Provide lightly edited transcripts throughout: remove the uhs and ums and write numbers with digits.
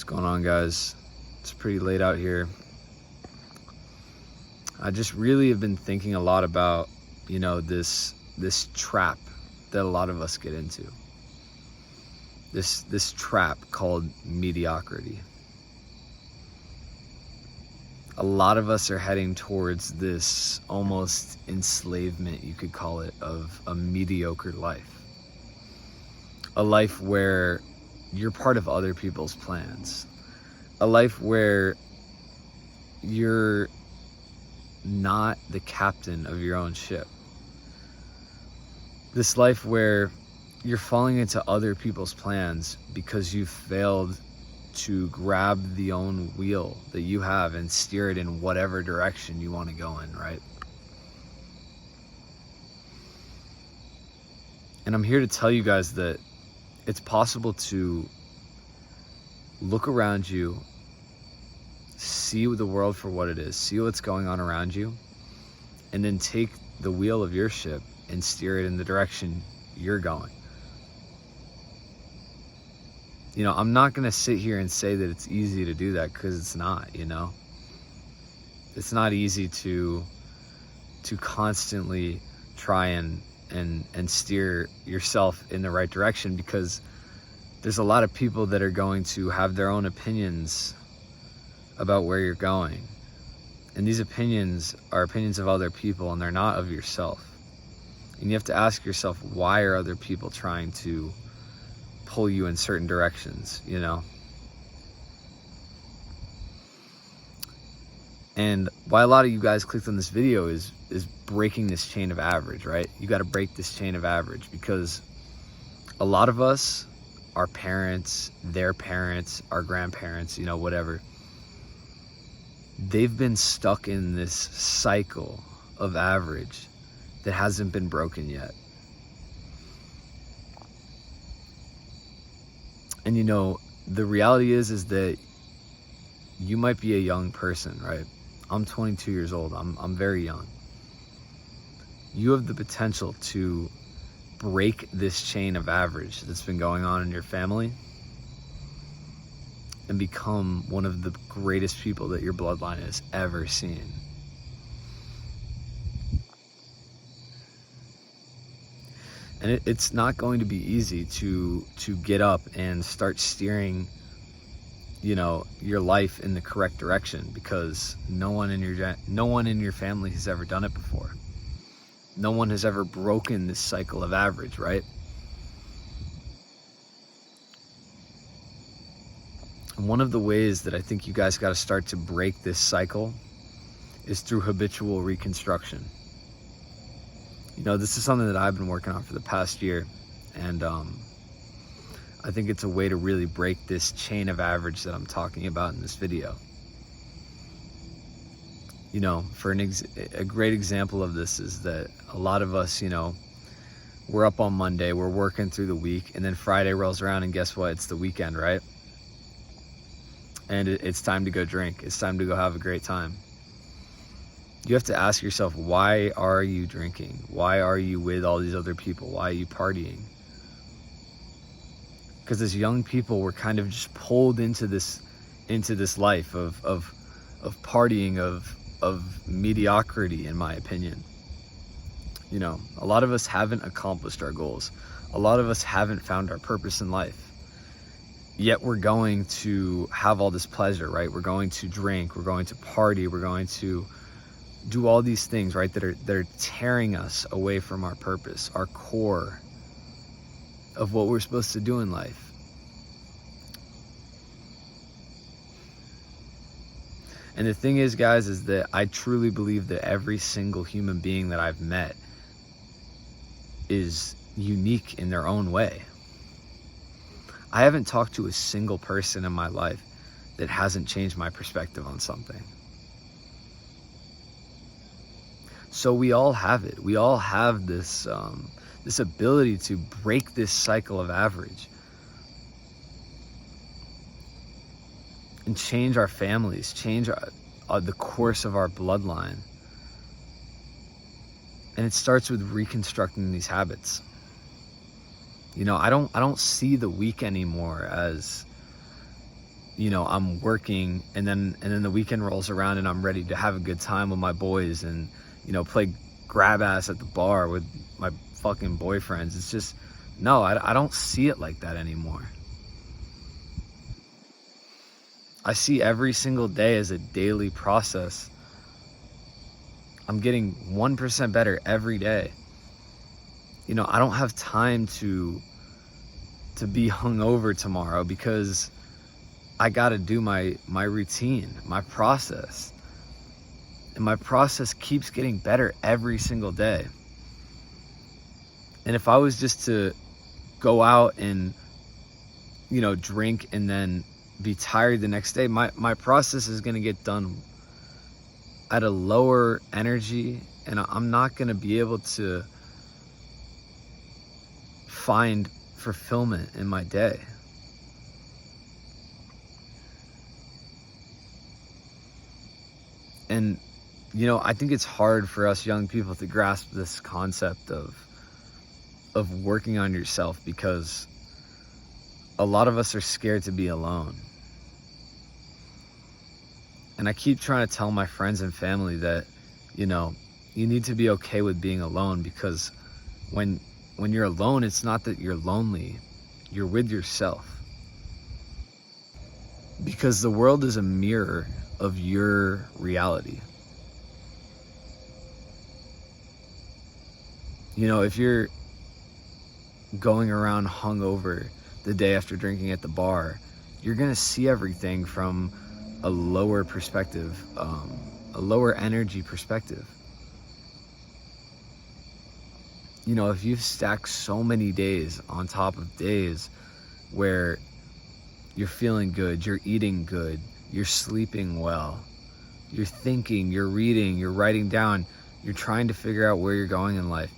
What's going on, guys? It's pretty late out here. I just really have been thinking a lot about, this trap that a lot of us get into. This trap called mediocrity. A lot of us are heading towards this almost enslavement, you could call it, of a mediocre life. A life where you're part of other people's plans. A life where you're not the captain of your own ship. This life where you're falling into other people's plans because you failed to grab the own wheel that you have and steer it in whatever direction you want to go in, right? And I'm here to tell you guys that it's possible to look around you, see the world for what it is, see what's going on around you, and then take the wheel of your ship and steer it in the direction you're going. I'm not going to sit here and say that it's easy to do that, because it's not, It's not easy to constantly try and steer yourself in the right direction, because there's a lot of people that are going to have their own opinions about where you're going. And these opinions are opinions of other people, and they're not of yourself. And you have to ask yourself, why are other people trying to pull you in certain directions, And why a lot of you guys clicked on this video is breaking this chain of average, right? You got to break this chain of average, because a lot of us, our parents, their parents, our grandparents, whatever, they've been stuck in this cycle of average that hasn't been broken yet. And the reality is that you might be a young person, right? I'm 22 years old. I'm very young. You have the potential to break this chain of average that's been going on in your family and become one of the greatest people that your bloodline has ever seen. And it's not going to be easy to get up and start steering, your life in the correct direction, because no one in your family has ever done it before. No one has ever broken this cycle of average, right? And one of the ways that I think you guys got to start to break this cycle is through habitual reconstruction. This is something that I've been working on for the past year, and I think it's a way to really break this chain of average that I'm talking about in this video. For a great example of this is that a lot of us, we're up on Monday, we're working through the week, and then Friday rolls around, and guess what? It's the weekend, right? And it's time to go drink. It's time to go have a great time. You have to ask yourself, why are you drinking? Why are you with all these other people? Why are you partying? Because as young people, we're kind of just pulled into this life of partying, of mediocrity, in my opinion. A lot of us haven't accomplished our goals. A lot of us haven't found our purpose in life. Yet we're going to have all this pleasure, right? We're going to drink, we're going to party, we're going to do all these things, right, that are tearing us away from our purpose, our core of what we're supposed to do in life. And the thing is, guys, is that I truly believe that every single human being that I've met is unique in their own way. I haven't talked to a single person in my life that hasn't changed my perspective on something. So we all have it. We all have this ability to break this cycle of average and change our families, change the course of our bloodline. And it starts with reconstructing these habits. I don't see the week anymore as I'm working, and then the weekend rolls around and I'm ready to have a good time with my boys and, play grab ass at the bar with my fucking boyfriends. It's just, no, I don't see it like that anymore. I see every single day as a daily process. I'm getting 1% better every day. I don't have time to be hungover tomorrow because I got to do my routine, my process. And my process keeps getting better every single day. And if I was just to go out and, drink and then be tired the next day, my process is going to get done at a lower energy, and I'm not going to be able to find fulfillment in my day. And I think it's hard for us young people to grasp this concept of working on yourself, because a lot of us are scared to be alone. And I keep trying to tell my friends and family that, you need to be okay with being alone, because when you're alone, it's not that you're lonely, you're with yourself. Because the world is a mirror of your reality. If you're going around hungover the day after drinking at the bar, you're going to see everything from a lower perspective, a lower energy perspective. If you've stacked so many days on top of days where you're feeling good, you're eating good, you're sleeping well, you're thinking, you're reading, you're writing down, you're trying to figure out where you're going in life,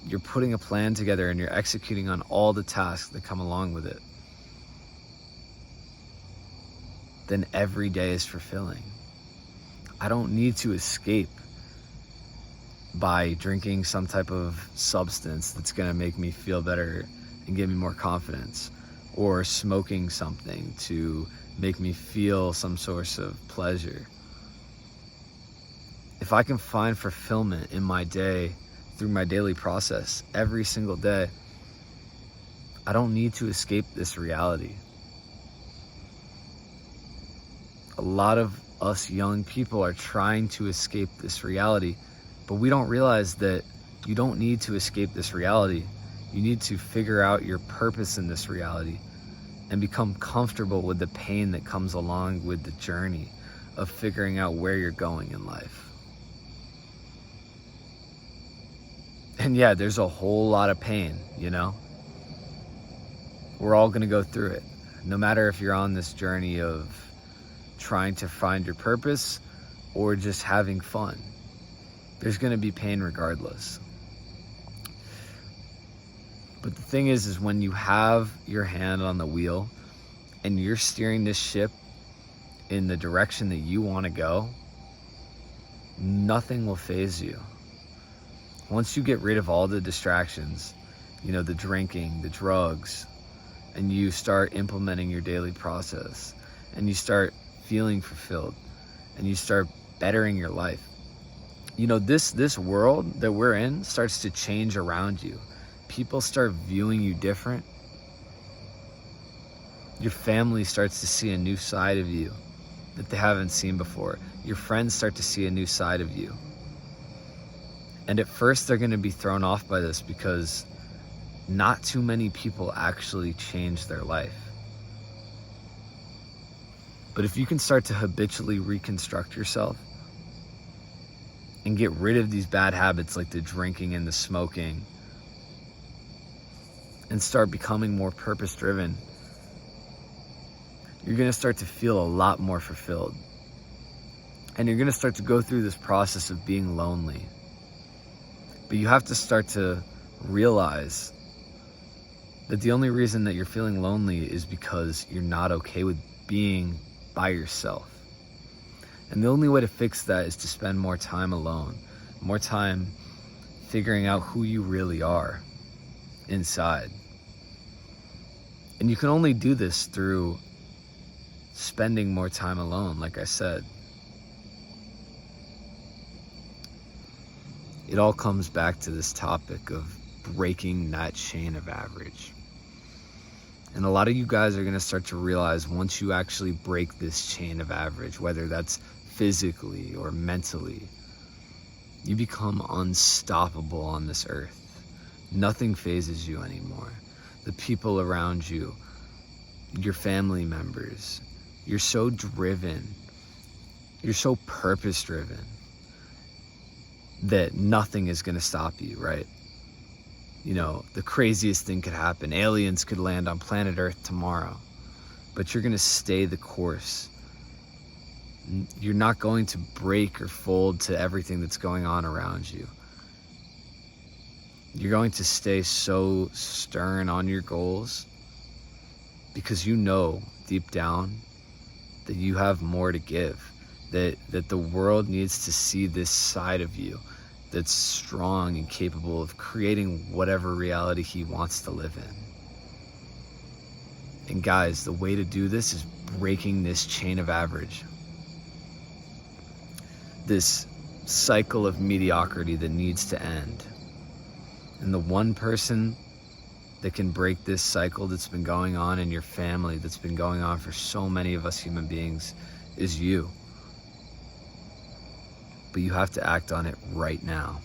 you're putting a plan together and you're executing on all the tasks that come along with it, then every day is fulfilling. I don't need to escape by drinking some type of substance that's going to make me feel better and give me more confidence, or smoking something to make me feel some source of pleasure. If I can find fulfillment in my day through my daily process every single day, I don't need to escape this reality. A lot of us young people are trying to escape this reality, but we don't realize that you don't need to escape this reality. You need to figure out your purpose in this reality and become comfortable with the pain that comes along with the journey of figuring out where you're going in life. And yeah, there's a whole lot of pain, We're all going to go through it. No matter if you're on this journey of trying to find your purpose or just having fun, there's going to be pain regardless. But the thing is when you have your hand on the wheel and you're steering this ship in the direction that you want to go, nothing will faze you. Once you get rid of all the distractions, the drinking, the drugs, and you start implementing your daily process, and you start feeling fulfilled, and you start bettering your life, this world that we're in starts to change around you. People start viewing you different. Your family starts to see a new side of you that they haven't seen before. Your friends start to see a new side of you. And at first they're going to be thrown off by this because not too many people actually change their life. But if you can start to habitually reconstruct yourself and get rid of these bad habits like the drinking and the smoking, and start becoming more purpose-driven, you're going to start to feel a lot more fulfilled. And you're going to start to go through this process of being lonely. But you have to start to realize that the only reason that you're feeling lonely is because you're not okay with being by yourself. And the only way to fix that is to spend more time alone, more time figuring out who you really are inside. And you can only do this through spending more time alone, like I said. It all comes back to this topic of breaking that chain of average. And a lot of you guys are going to start to realize once you actually break this chain of average, whether that's physically or mentally, you become unstoppable on this earth. Nothing phases you anymore. The people around you, your family members, you're so driven, you're so purpose driven that nothing is going to stop you, right? You know, the craziest thing could happen. Aliens could land on planet Earth tomorrow, but you're going to stay the course. You're not going to break or fold to everything that's going on around you. You're going to stay so stern on your goals because you know deep down that you have more to give, that the world needs to see this side of you that's strong and capable of creating whatever reality he wants to live in. And guys, the way to do this is breaking this chain of average, this cycle of mediocrity that needs to end. And the one person that can break this cycle that's been going on in your family, that's been going on for so many of us human beings, is you. But you have to act on it right now.